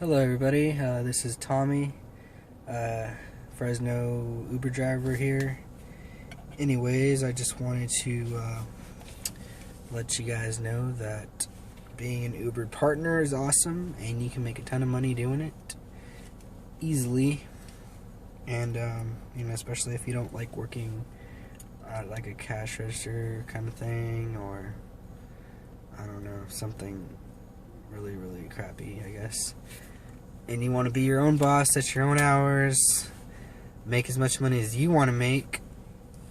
Hello everybody, this is Tommy, Fresno Uber driver here. Anyways, I just wanted to let you guys know that being an Uber partner is awesome and you can make a ton of money doing it easily. And, especially if you don't like working at like a cash register kind of thing, or I don't know, something really, really crappy, I guess. And you want to be your own boss, set your own hours, make as much money as you want to make.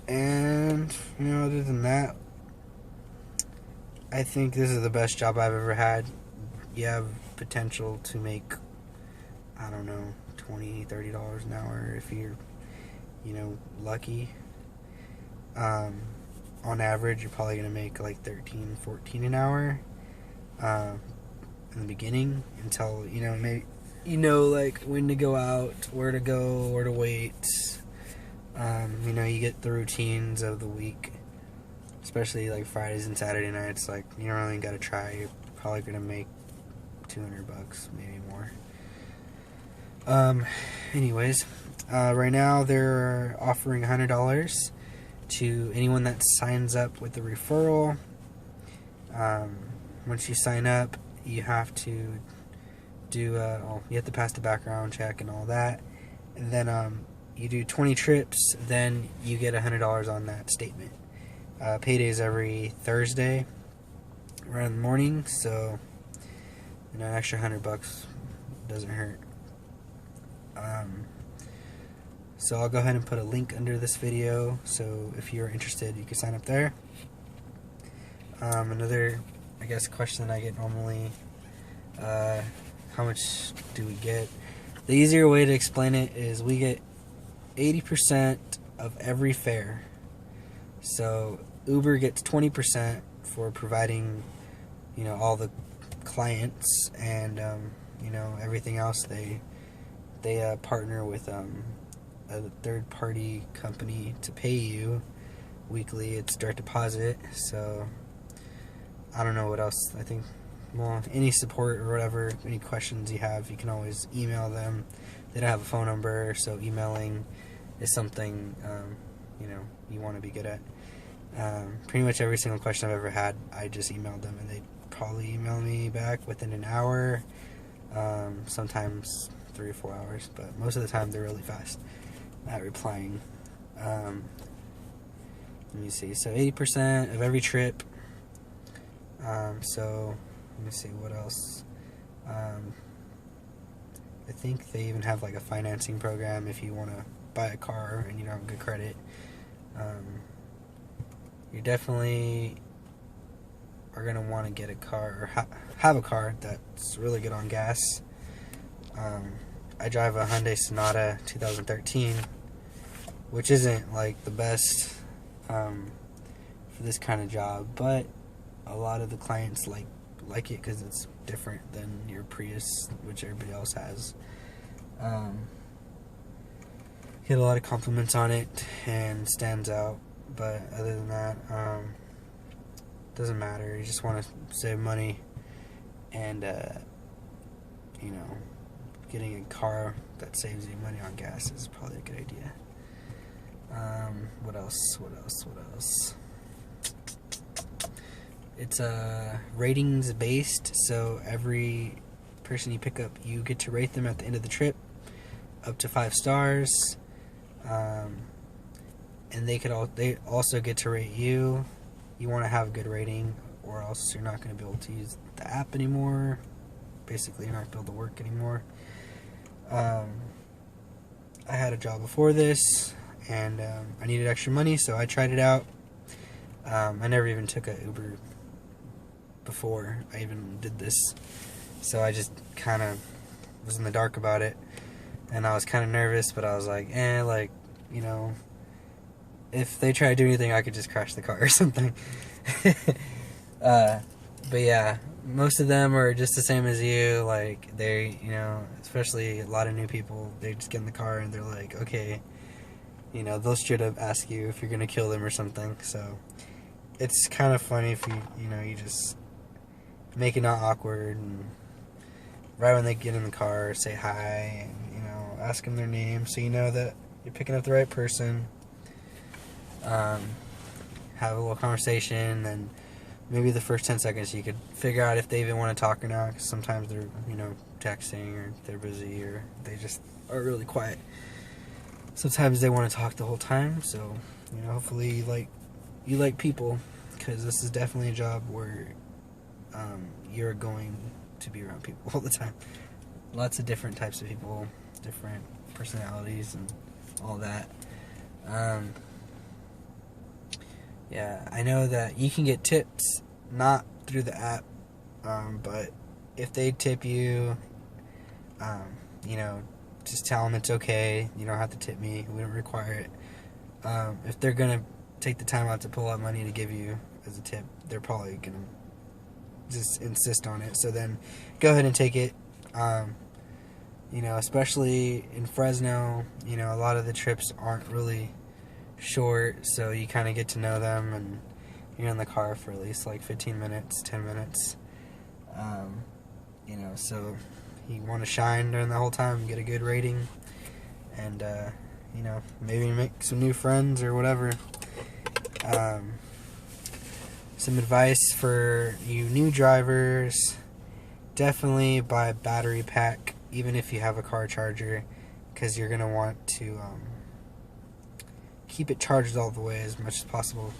And, other than that, I think this is the best job I've ever had. You have potential to make, I don't know, $20, $30 an hour if you're, lucky. On average, you're probably going to make like 13, 14 an hour in the beginning until, maybe, like when to go out, where to go, where to wait. You get the routines of the week, especially like Fridays and Saturday nights. Like, you don't really got to try. You're probably going to make $200, maybe more. Anyways, right now they're offering $100 to anyone that signs up with the referral. Once you sign up, you have to do you have to pass the background check and all that, and then you do 20 trips, then you get $100 on that statement. Payday's every Thursday around the morning, so an extra $100 doesn't hurt. So I'll go ahead and put a link under this video, so if you're interested, you can sign up there. Another, I guess, question I get normally, how much do we get? The easier way to explain it is we get 80% of every fare. So Uber gets 20% for providing, all the clients, and everything else. They partner with a third-party company to pay you weekly. It's direct deposit. So I don't know what else. I think, well, any support or whatever, any questions you have, you can always email them. They don't have a phone number, so emailing is something you want to be good at. Pretty much every single question I've ever had, I just emailed them, and they probably email me back within an hour, sometimes 3 or 4 hours, but most of the time they're really fast at replying. Let me see, so 80% of every trip. So let me see what else. I think they even have like a financing program if you want to buy a car and you don't have good credit. You definitely are going to want to get a car, or have a car that's really good on gas. I drive a Hyundai Sonata 2013, which isn't like the best for this kind of job, but a lot of the clients like it because it's different than your Prius, which everybody else has. Get a lot of compliments on it and stands out, but other than that, doesn't matter. You just want to save money, and getting a car that saves you money on gas is probably a good idea. What else? It's ratings based, so every person you pick up, you get to rate them at the end of the trip, up to 5 stars. And they also get to rate you. You want to have a good rating, or else you're not going to be able to use the app anymore. Basically, you're not going to be able to work anymore. I had a job before this, and I needed extra money, so I tried it out. I never even took an Uber before I even did this, so I just kind of was in the dark about it, and I was kind of nervous, but I was like, if they try to do anything, I could just crash the car or something. But yeah, most of them are just the same as you. Like, they, especially a lot of new people, they just get in the car and they're like, okay, they'll straight up ask you if you're gonna kill them or something. So it's kind of funny if you just make it not awkward, and right when they get in the car, say hi, and, ask them their name so you know that you're picking up the right person. Have a little conversation, and maybe the first 10 seconds you could figure out if they even want to talk or not, because sometimes they're, texting, or they're busy, or they just are really quiet. Sometimes they want to talk the whole time, so, hopefully you like people, because this is definitely a job where you're going to be around people all the time. Lots of different types of people, different personalities, and all that. Yeah, I know that you can get tips, not through the app, but if they tip you, just tell them it's okay. You don't have to tip me. We don't require it. If they're going to take the time out to pull out money to give you as a tip, they're probably going to just insist on it. So then go ahead and take it. Especially in Fresno, a lot of the trips aren't really short, so you kind of get to know them, and you're in the car for at least like 15 minutes, 10 minutes. So you want to shine during the whole time, get a good rating, and, maybe make some new friends or whatever. Some advice for you new drivers: definitely buy a battery pack, even if you have a car charger, because you're going to want to keep it charged all the way as much as possible.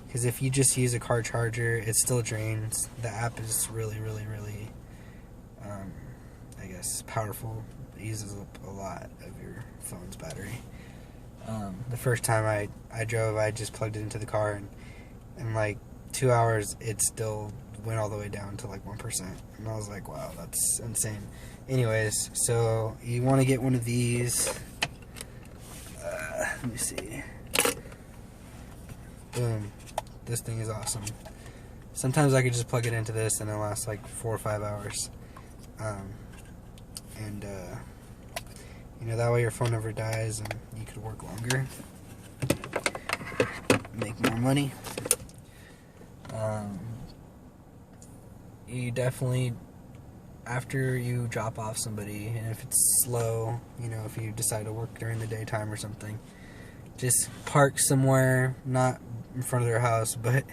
Because if you just use a car charger, it still drains. The app is really, really, really, powerful. It uses up a lot of your phone's battery. The first time I drove, I just plugged it into the car, and in like 2 hours, it still went all the way down to like 1%. And I was like, wow, that's insane. Anyways, so you want to get one of these. Let me see. Boom. This thing is awesome. Sometimes I could just plug it into this and it lasts like 4 or 5 hours. That way your phone never dies and you could work longer, make more money. You definitely, after you drop off somebody, and if it's slow, if you decide to work during the daytime or something, just park somewhere, not in front of their house, but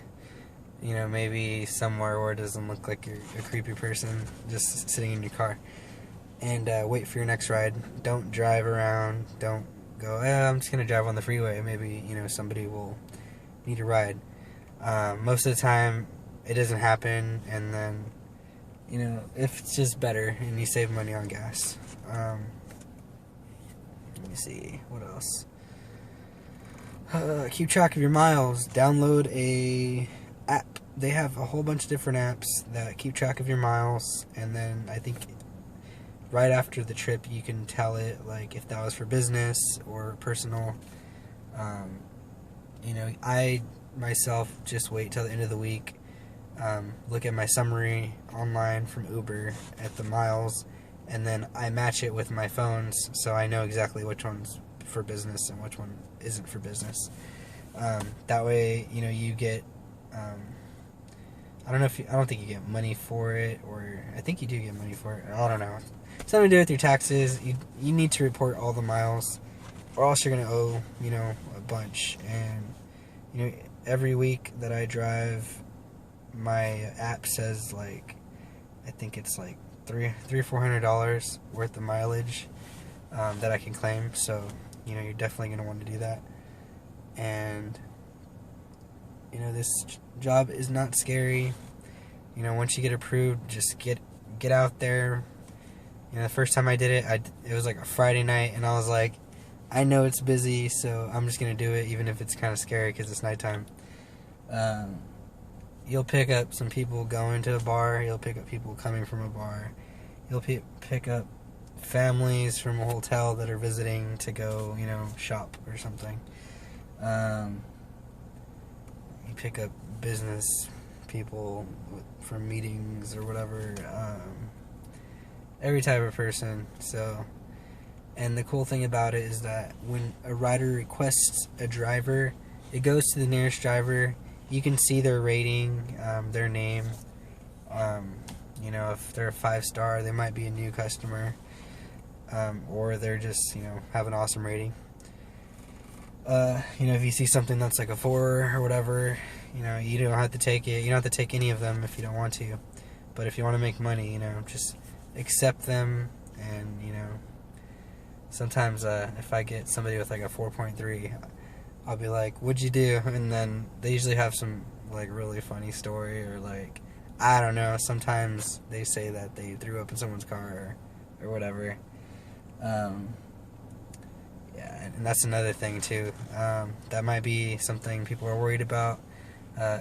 maybe somewhere where it doesn't look like you're a creepy person just sitting in your car, and wait for your next ride. Don't drive around. Don't go, I'm just gonna drive on the freeway. Maybe somebody will need a ride. Most of the time it doesn't happen, and then if it's just better and you save money on gas. Let me see what else. Keep track of your miles. Download a app. They have a whole bunch of different apps that keep track of your miles, and then I think right after the trip you can tell it like if that was for business or personal. I myself just wait till the end of the week, look at my summary online from Uber at the miles, and then I match it with my phones so I know exactly which one's for business and which one isn't for business. That way, you get, I don't think you get money for it, or I think you do get money for it. I don't know. Something to do with your taxes. You need to report all the miles, or else you're going to owe, a bunch. And, every week that I drive, my app says like, I think it's like $300-$400 worth of mileage that I can claim. So, you're definitely going to want to do that. And, this job is not scary. Once you get approved, just get out there. The first time I did it, it was like a Friday night, and I was like, I know it's busy, so I'm just going to do it, even if it's kind of scary because it's nighttime. You'll pick up some people going to a bar. You'll pick up people coming from a bar. You'll pick up families from a hotel that are visiting to go, shop or something. You pick up business people from meetings or whatever. Every type of person. So, and the cool thing about it is that when a rider requests a driver, it goes to the nearest driver. You can see their rating, their name. You know, if they're a 5-star, they might be a new customer, or they're just, you know, have an awesome rating. You know, if you see something that's like a 4 or whatever, you know, you don't have to take it. You don't have to take any of them if you don't want to. But if you want to make money, you know, just accept them. And, you know, sometimes if I get somebody with like a 4.3, I'll be like, "What'd you do?" And then they usually have some like really funny story, or like, I don't know. Sometimes they say that they threw up in someone's car or whatever. Yeah, and that's another thing too. That might be something people are worried about.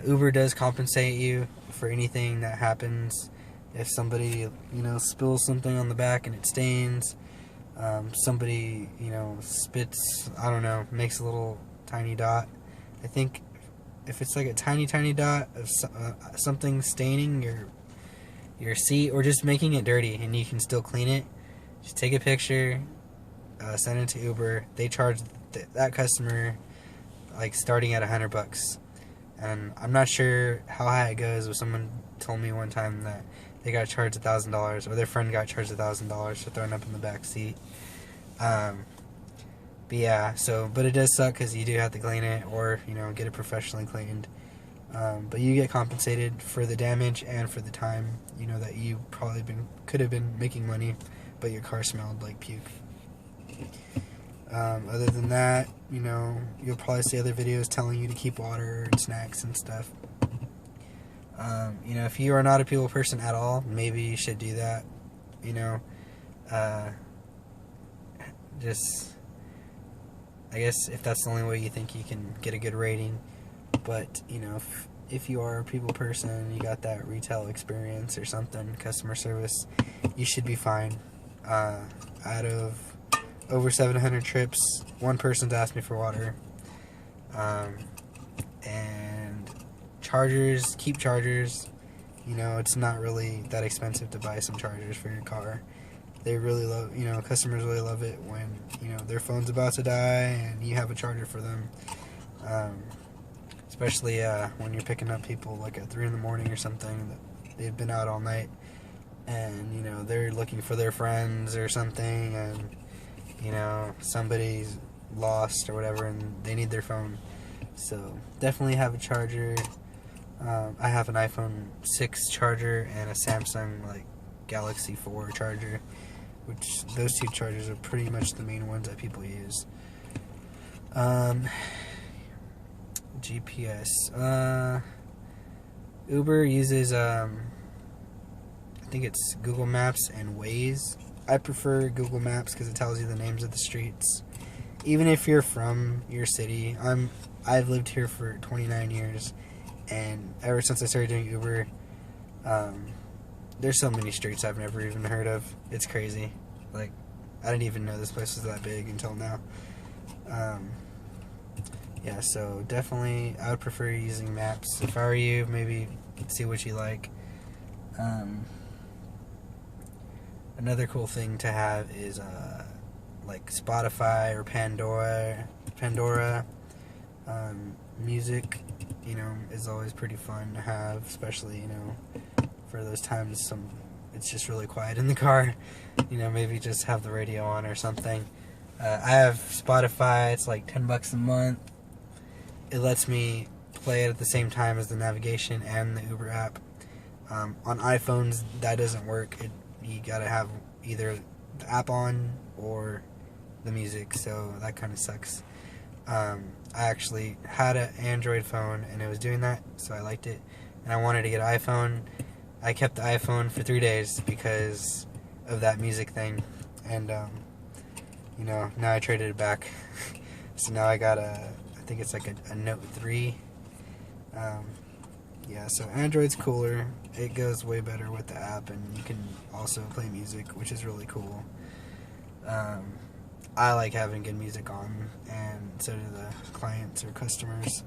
Uber does compensate you for anything that happens. If somebody, you know, spills something on the back and it stains, somebody, you know, spits, I don't know, makes a little tiny dot. I think if it's like a tiny dot of something staining your seat, or just making it dirty and you can still clean it, just take a picture, send it to Uber. They charge that customer like starting at $100. And I'm not sure how high it goes, but someone told me one time that they got charged $1,000, or their friend got charged $1,000 for throwing up in the back seat. But yeah, but it does suck because you do have to clean it, or, you know, get it professionally cleaned. But you get compensated for the damage and for the time, you know, that you probably could have been making money, but your car smelled like puke. Other than that, you know, you'll probably see other videos telling you to keep water and snacks and stuff. You know, if you are not a people person at all, maybe you should do that. You know, just, I guess if that's the only way you think you can get a good rating. But, you know, if you are a people person, you got that retail experience or something, customer service, you should be fine. Out of over 700 trips, one person's asked me for water. And chargers, keep chargers. You know, it's not really that expensive to buy some chargers for your car. They really love, you know, customers really love it when, you know, their phone's about to die and you have a charger for them. Especially when you're picking up people like at 3 in the morning or something, that they've been out all night, and, you know, they're looking for their friends or something, and, you know, somebody's lost or whatever and they need their phone. So definitely have a charger. I have an iPhone 6 charger and a Samsung like Galaxy 4 charger, which those two chargers are pretty much the main ones that people use. GPS. Uber uses I think it's Google Maps and Waze. I prefer Google Maps because it tells you the names of the streets. Even if you're from your city, I've lived here for 29 years, and ever since I started doing Uber, there's so many streets I've never even heard of. It's crazy. Like, I didn't even know this place was that big until now. Yeah, so definitely I would prefer using maps. If I were you, maybe see what you like. Another cool thing to have is like Spotify or Pandora. Music, you know, is always pretty fun to have, especially, you know, for those times it's just really quiet in the car. You know, maybe just have the radio on or something. I have Spotify. It's like $10 a month. It lets me play it at the same time as the navigation and the Uber app. On iPhones, that doesn't work. You gotta have either the app on or the music, so that kind of sucks. I actually had an Android phone and it was doing that, so I liked it, and I wanted to get an iPhone. I kept the iPhone for 3 days because of that music thing, and you know, now I traded it back. So now I got I think it's like a Note 3. Yeah, so Android's cooler. It goes way better with the app, and you can also play music, which is really cool. I like having good music on, and so do the clients or customers.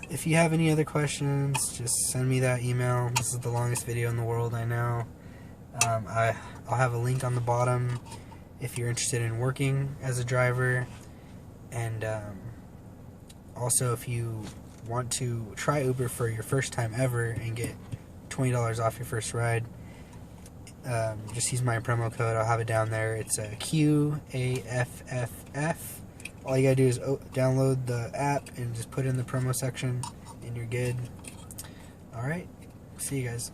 If you have any other questions, just send me that email. This is the longest video in the world, I know. I'll have a link on the bottom if you're interested in working as a driver, and also if you want to try Uber for your first time ever and get $20 off your first ride. Just use my promo code. I'll have it down there. It's QAFFF. All you gotta do is download the app and just put in the promo section, and you're good. Alright, see you guys.